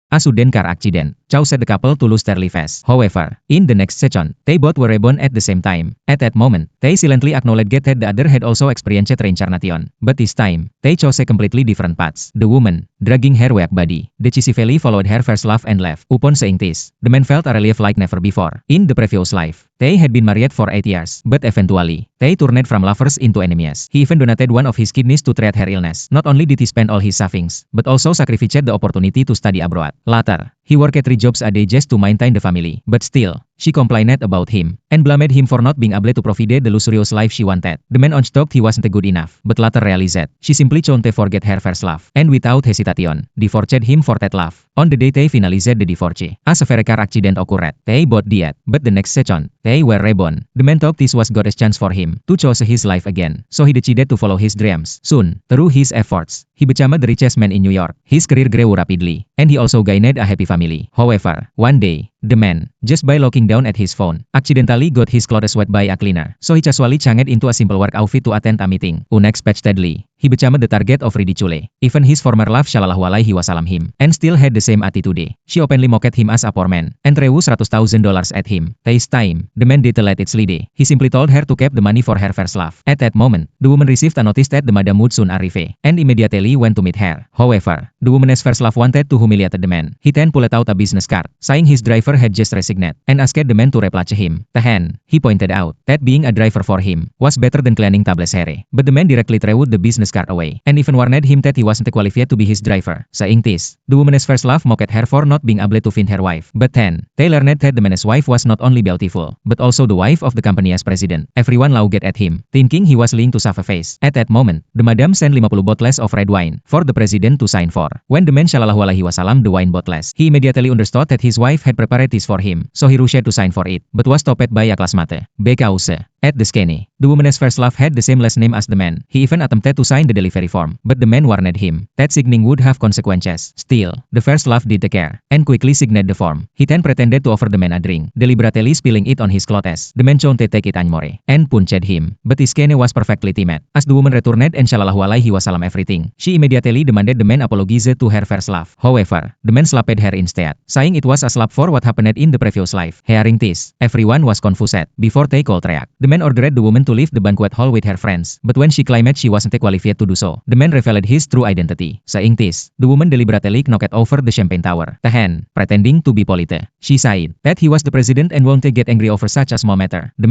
A sudden car accident caused the couple to lose their lives. However, in the next session, they both were reborn at the same time. At that moment, they silently acknowledged that the other had also experienced reincarnation. But this time, they chose a completely different paths. The woman, dragging her weak body, decisively followed her first love and left. Upon saying this, the man felt a relief like never before. In the previous life, they had been married for 8 years, but eventually, they turned from lovers into enemies. He even donated one of his kidneys to treat her illness. Not only did he spend all his savings, but also sacrificed the opportunity to study abroad. Later, he worked 3 jobs a day just to maintain the family. But still, she complained about him, and blamed him for not being able to provide the luxurious life she wanted. The man thought he wasn't good enough, but later realized she simply chose to forget her first love, and without hesitation, divorced him for that love. On the day they finalized the divorce, a severe car accident occurred. They both died, but the next session, they were reborn. The man thought this was God's chance for him to choose his life again, so he decided to follow his dreams. Soon, through his efforts, he became the richest man in New York. His career grew rapidly, and he also gained a happy family. However, one day, the man, just by looking down at his phone, accidentally got his clothes wet by a cleaner, so he casually changed into a simple work outfit to attend a meeting. Unexpectedly, he became the target of ridicule. Even his former love Shallallahu Alaihi Wasallam him, and still had the same attitude. She openly mocked him as a poor man, and threw $100,000 at him. This time, the man didn't let it slide. He simply told her to keep the money for her first love. At that moment, the woman received a notice that the madam would soon arrive, and immediately went to meet her. However, the woman's first love wanted to humiliate the man. He then pulled out a business card, saying his driver had just resigned, and asked the man to replace him. Then, he pointed out that being a driver for him was better than cleaning tables hair. But the man directly threw the business card away, and even warned him that he wasn't qualified to be his driver. Saying this, the woman's first love mocked her for not being able to find her wife. But then, they learned that the man's wife was not only beautiful, but also the wife of the company's president. Everyone laughed at him, thinking he was lying to save face. At that moment, the madam sent 50 bottles of red wine for the president to sign for. When the man Shallallahu Alaihi Wasallam the wine bottles, he immediately understood that his wife had prepared this for him, so he rushed to sign for it, but was stopped by a classmate. Because at the scanny, the woman's first love had the same last name as the man. He even attempted to sign the delivery form, but the man warned him that signing would have consequences. Still, the first love did care, and quickly signed the form. He then pretended to offer the man a drink, deliberately spilling it on his clothes. The man tried to take it anymore, and punched him, but his scanny was perfectly timid. As the woman returned and Shallallahu Alaihi Wasallam everything, she immediately demanded the man apologize to her first love. However, the man slapped her instead, saying it was a slap for what happened in the previous life. Hearing this, everyone was confused. Before they could react, the man ordered the woman to leave the banquet hall with her friends, but when she claimed she wasn't qualified to do so, the man revealed his true identity. Saying this, the woman deliberately knocked over the champagne tower. Then, pretending to be polite, she said that he was the president and won't get angry over such a small matter. The